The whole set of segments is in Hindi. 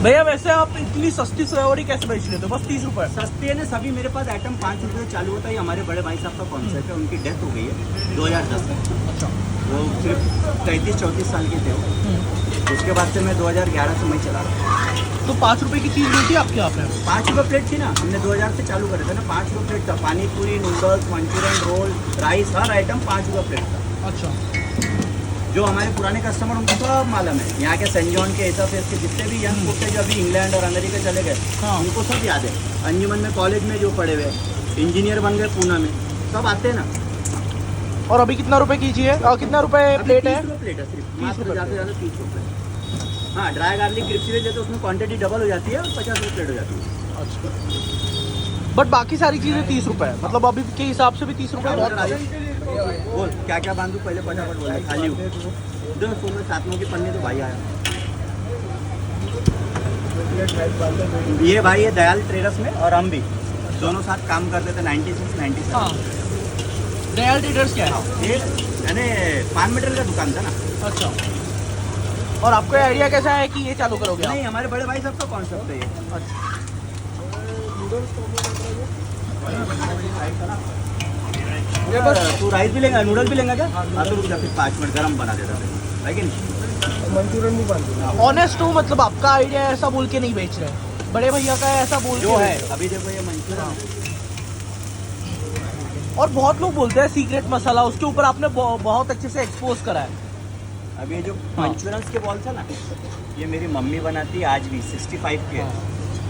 भैया वैसे आप इतनी सस्ती सोयावड़ी कैसे बेच लेते हो? बस 30 रुपए। सस्ते है ना सभी, मेरे पास आइटम 5 रुपये चालू होता है। हमारे बड़े भाई साहब का कॉन्सेप्ट है, उनकी डेथ हो गई है 2010 में। अच्छा। वो सिर्फ 33-34 साल के थे वो। उसके बाद से मैं 2011 से मैं चला रहा हूँ। तो 5 रुपए की चीज़ मिलती है आपके यहाँ पे? 5 रुपये प्लेट थी ना, हमने 2000 से चालू करे थे ना। 5 रुपये प्लेट था, पानी पूरी, नूडल्स, मंचूरियन, रोल, राइस, हर आइटम 5 रुपये प्लेट था। अच्छा। जो हमारे पुराने कस्टमर उनको सब मालूम है, यहाँ के सेंट जॉन के ऐसा फेस के जितने भी यंग लोग थे जो अभी इंग्लैंड और अमेरिका चले गए, हाँ। उनको सब याद है। अंजुमन में कॉलेज में जो पढ़े हुए इंजीनियर बन गए पूना में, सब आते हैं ना। और अभी कितना रुपए कीजिए और कितना रुपए प्लेट है? 30 रुपये प्लेट है सिर्फ, 30 रुपये ज़्यादा से ज़्यादा 30 रुपये। हाँ, ड्राई गार्लिक क्रिस्पी वेज है तो उसमें क्वांटिटी डबल हो जाती है और 50 रुपये प्लेट हो जाती है। अच्छा। बट बाकी सारी चीज़ें 30 रुपए है, मतलब अभी के हिसाब से भी 30 रुपए बहुत। बोल क्या क्या बांधू, पहले फटाफट बोला। खाली हो उधर सोना 7 की पन्नी तो भाई आया। ये भाई है दयाल ट्रेडर्स में, और हम भी दोनों साथ काम करते थे 96-97। हाँ। दयाल ट्रेडर्स क्या है? ये यानी पान मटेरियल का दुकान था ना। अच्छा। और आपको आइडिया कैसा है कि ये चालू करोगे आप? नहीं, हमारे बड़े भाई साहब का कॉन्सेप्ट है ये। अच्छा। तू राइस भी लेंगे, नूडल्स भी लेंगे क्या? हाँ तो रुक जा, फिर 5 मिनट गरम बना देता है कि नहीं? मंचूरियन भी बनती ऑनेस्ट हो, मतलब आपका आइडिया ऐसा बोल के नहीं बेच रहे, बड़े भैया का ऐसा बोल जो के है अभी देखो ये मंचूरियन। और बहुत लोग बोलते हैं सीक्रेट मसाला, उसके ऊपर आपने बहुत अच्छे से एक्सपोज करा है। अब ये जो मंचूरियंस के बॉल्स है ना, ये मेरी मम्मी बनाती है आज भी, 65 के।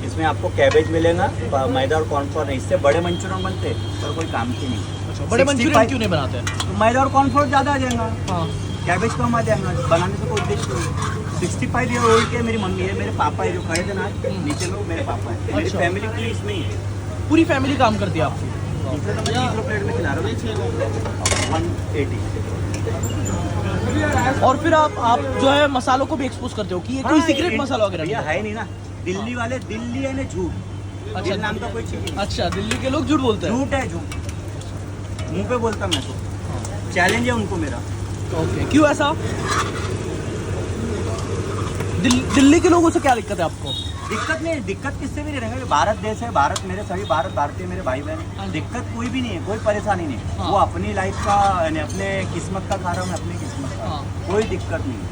इसमें आपको कैबेज मिलेगा, मैदा और कॉर्नफ्लोर है। इससे बड़े मंचूरियन बनते हैं और कोई काम की नहीं। अच्छा, बड़े मंचूरियन क्यों नहीं बनाते हैं? तो मैदा और कॉर्नफ्लोर ज़्यादा आ जाएगा, हाँ। कैबेज कम आ जाएगा, बनाने से कोई उद्देश्य नहीं। 65 ईयर ओल्ड के मेरी मम्मी है, मेरे पापा है जो खड़े थे ना नीचे लोग, मेरे पापा है। मेरी अच्छा। फैमिली पूरी इसमें ही है। पूरी फैमिली काम करती है आपकी? इसलिए तो मैं 30 रुपये प्लेट में खिला रहा हूँ, 180। और फिर आप जो है मसालों को भी एक्सपोज करते हो कि ये कोई सीक्रेट मसाला वगैरह नहीं भैया है? है नहीं ना। दिल्ली वाले, दिल्ली है ना झूठ। अच्छा। दिल नाम का कोई चीज़ नहीं। अच्छा, दिल्ली के लोग झूठ बोलते हैं? झूठ है, झूठ मुंह पे बोलता मैं तो। चैलेंज है उनको मेरा। ओके, क्यों ऐसा? दिल्ली के लोगों से क्या दिक्कत है आपको? दिक्कत नहीं, दिक्कत किससे भी नहीं रहेगा। भारत देश है, भारत मेरे सभी भारतीय मेरे भाई बहन हाँ। हैं। दिक्कत कोई भी नहीं है, कोई परेशानी नहीं है। हाँ। वो अपनी लाइफ का यानी अपने किस्मत का खा रहा हूँ, मैं अपनी किस्मत का। हाँ। कोई दिक्कत नहीं है।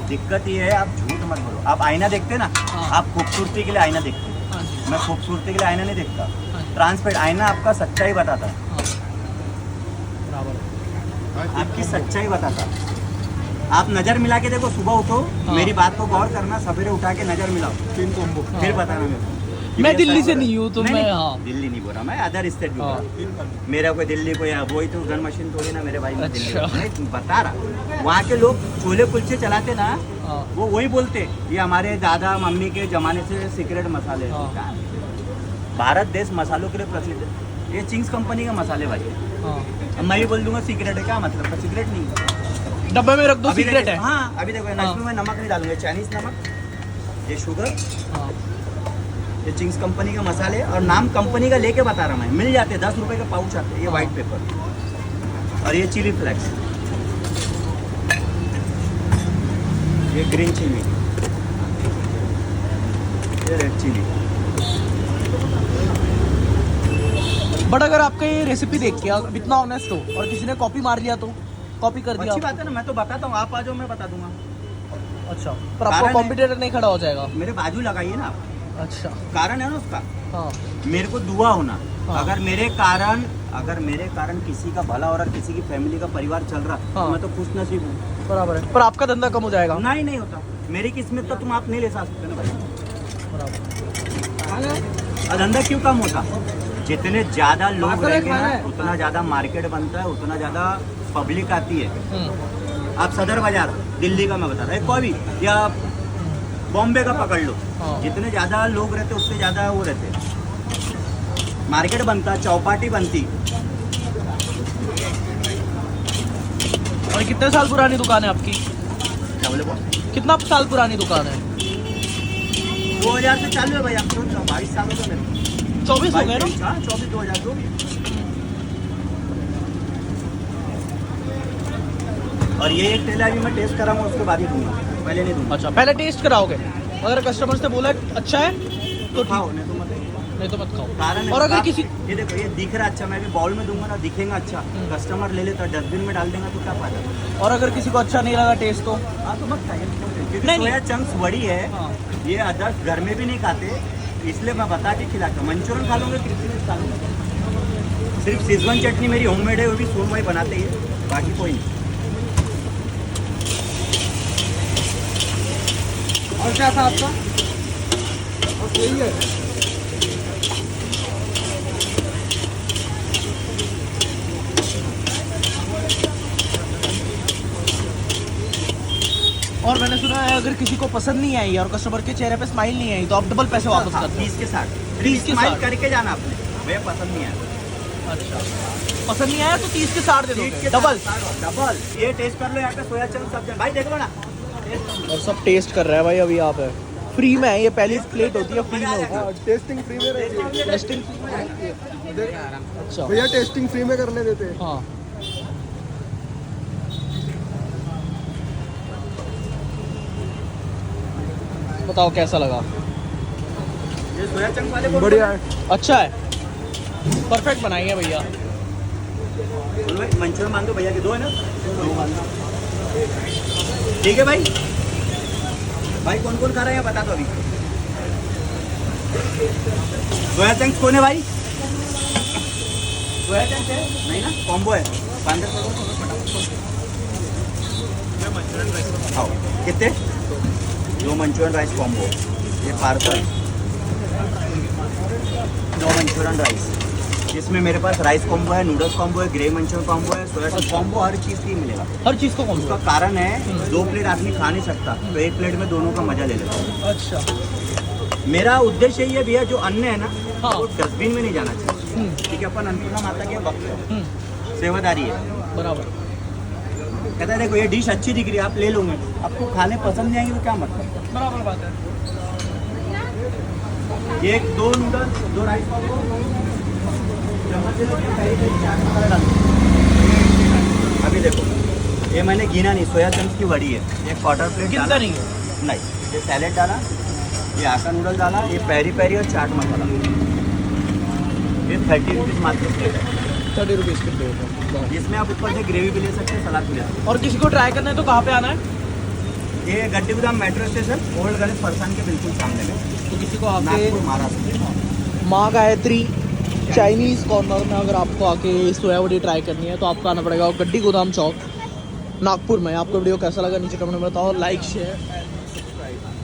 दिक्कत ये है, आप झूठ मत बोलो। आप आईना देखते ना, हाँ। आप खूबसूरती के लिए आईना देखते हैं। हाँ जी। मैं खूबसूरती के लिए आईना नहीं देखता। हाँ जी। ट्रांसपेरेंट आईना आपका सच्चाई बताता है, हाँ। बराबर। आपकी सच्चाई बताता है। आप नज़र मिला के देखो, सुबह उठो, हाँ। मेरी बात को गौर करना, सवेरे उठा के नज़र मिलाओ, फिर बताना मेरे को। मैं दिल्ली से नहीं हूँ तो नहीं, मैं नहीं, हाँ। दिल्ली नहीं बोल रहा मैं, अदर स्टेट भी बोल हाँ। रहा हूँ। मेरा कोई दिल्ली कोई वही तो गन मशीन थोड़ी ना मेरे भाई में दिल्ली अच्छा। नहीं बता रहा। वहाँ के लोग छोले कुलचे चलाते ना, हाँ। वो वही बोलते ये हमारे दादा मम्मी के जमाने से सीक्रेट मसाले हैं। हाँ। भारत देश मसालों के लिए प्रसिद्ध है। ये चिंग्स कंपनी का मसाले भाई है। हाँ। अब मैं ही बोल दूंगा सीक्रेट है, क्या मतलब का सीक्रेट नहीं है। डब्बे में रख दो, सीक्रेट है। हाँ, अभी देखो हाँ। इसमें मैं नमक नहीं डालूंगा, चाइनीज नमक, ये शुगर, हाँ। ये चिंग्स कंपनी का मसाले, और नाम कंपनी का लेके बता रहा मैं। मिल जाते 10 रुपए के पाउच आते हैं, ये व्हाइट पेपर, और ये चिली फ्लेक्स, ये ग्रीन चिली, ये रेड चिली। बट अगर आपका ये रेसिपी देख के आप इतना ऑनेस्ट हो और किसी ने कॉपी मार लिया तो? कॉपी कर दिया अच्छी आपको? बात है ना, मैं तो बताता हूँ, आप आ जाओ मैं बता दूंगा। अच्छा, पर आपका कारण है- कॉम्पिटिटर नहीं खड़ा हो जाएगा? मेरे बाजू लगाइए ना आप। अच्छा। कारण है ना उसका, हाँ। मेरे को दुआ होना। हाँ। अगर मेरे कारण किसी का भला हो रहा, किसी की फैमिली का परिवार चल रहा, हाँ। तो मैं तो खुश नसीब हूँ। बराबर है, पर आपका धंधा कम हो जाएगा? नहीं, नहीं होता। मेरी किस्मत का तुम आप नहीं ले सकते ना भाई। बराबर। और धंधा क्यों कम होता? जितने ज़्यादा लोग रहेंगे ना, उतना ज़्यादा मार्केट बनता है, उतना ज़्यादा पब्लिक आती है। आप सदर बाजार दिल्ली का मैं बता रहा हूँ, कोई भी, या बॉम्बे का पकड़ लो, हाँ। जितने ज़्यादा लोग रहते उससे ज़्यादा वो रहते, मार्केट बनता, चौपाटी बनती। और कितने साल पुरानी दुकान है आपकी? क्या बोले बॉस? कितना साल पुरानी दुकान है? 2000 से चालू है भाई, आप सोच लो, 22 साल हो गए मेरे। 24 हो गए ना? 24 2000 जो भी। और ये एक ठेला अभी मैं टेस्ट कराऊंगा, उसके बाद ही दूंगा, पहले नहीं दूंगा। अच्छा, पहले टेस्ट कराओगे? अगर कस्टमर से बोला अच्छा है तो ठीक, खाओ नहीं तो मत। नहीं तो मत खाओ। कारण है, और अगर आप- किसी ये देखो ये दिख रहा अच्छा, मैं भी बाउल में दूंगा ना, दिखेगा अच्छा, कस्टमर ले लेता डस्टबिन में डाल देगा तो क्या फायदा। और अगर किसी को अच्छा नहीं लगा टेस्ट तो हाँ तो मत खाइए, क्योंकि नहीं, सोया चंक्स बड़ी है, हाँ। ये अदर्स घर में भी नहीं खाते, इसलिए मैं बता के खिलाता हूँ। मंचूरियन खा लूँगा, क्रिस्पी खा लूँगा। सिर्फ शेजवान चटनी मेरी होममेड है, वो भी सोन भाई बनाते ही है, बाकी कोई नहीं। और क्या था आपका? यही है। और मैंने सुना है अगर किसी को पसंद नहीं आई और कस्टमर के चेहरे पे स्माइल नहीं आई तो आप डबल पैसे वापस कर दो। 30 के साथ 30 के स्माइल साथ। करके जाना आपने, भैया पसंद नहीं आया अच्छा, पसंद नहीं आया तो 30 के 60 दे तीस दो के डबल। साथ, डबल। ये टेस्ट कर लो यहाँ पे सोया चंक्स सब जन भाई देख लो ना। और सब टेस्ट कर रहा है भाई अभी यहाँ पे। फ्री में है ये, पहली प्लेट होती है फ्री में होती हाँ, टेस्टिंग फ्री में रहती है। है। टेस्टिंग देख, अच्छा भैया टेस्टिंग फ्री में करने देते हैं। हाँ। बताओ कैसा लगा? ये सोया चंक्स वाले कौन बढ़िया है। अच्छा है, परफेक्ट बनाई है भैया। बोलो भाई, मंचूरियन मान दो भैया के, दो है ना, दो मान दो। ठीक है भाई, भाई कौन कौन खा रहा है यहाँ बता दो अभी। सोया चंक्स कौन है भाई? सोया चंक्स है नहीं ना, कॉम्बो है 500 खाओ। कितने? 2 मंचूरियन राइस कॉम्बो, ये पार्सल 2 मंचूरियन राइस। इसमें मेरे पास राइस कॉम्बो है, नूडल्स कॉम्बो है, ग्रे मंचूरियन कॉम्बो है, सोया चंक्स कॉम्बो, हर चीज़ की मिलेगा। हर चीज़ को कौन उसका कारण है 2 प्लेट आदमी खा नहीं सकता, तो 1 प्लेट में दोनों का मजा ले लेता हूँ। अच्छा। मेरा उद्देश्य यही है भैया, जो अन्न है ना हाँ। वो डस्टबिन में नहीं जाना चाहिए। ठीक है, अपन अन्नपूर्णा माता के भक्त हैं, सेवादारी है। बराबर। कहता है देखो ये डिश अच्छी दिख रही है, आप ले लोगे, आपको खाने पसंद नहीं आएंगे तो क्या मतलब। बराबर बात है। ये 2 नूडल्स 2 राइस कॉम्बो, चम्मच ले लो, कहीं कहीं चाट मसाला डाल दो। अभी देखो ये मैंने गिना नहीं, सोया चंक्स की बड़ी है, एक क्वार्टर प्लेट कितना डाला नहीं है? नहीं, ये सैलेड डाला, ये आका नूडल डाला, ये पेरी पेरी और चाट मसाला, ये 30 रुपीज़ मात्र प्लेट है। 30 रुपीज़ की प्लेट है। इसमें आप ऊपर से ग्रेवी भी ले सकते हैं, सलाद भी ले सकते हैं। और किसी को ट्राई करना है तो कहाँ पे आना है? ये गड्डी गोदाम metro station old Ganesh farsan के बिल्कुल सामने में, तो किसी को आके नागपुर महाराष्ट्र। माँ गायत्री चाइनीज़ कॉर्नर में अगर आपको आके सोया वड़ी ट्राई करनी है तो आपको आना पड़ेगा गड्डी गोदाम चौक नागपुर में। आपको वीडियो कैसा लगा नीचे कमेंट में बताओ, लाइक शेयर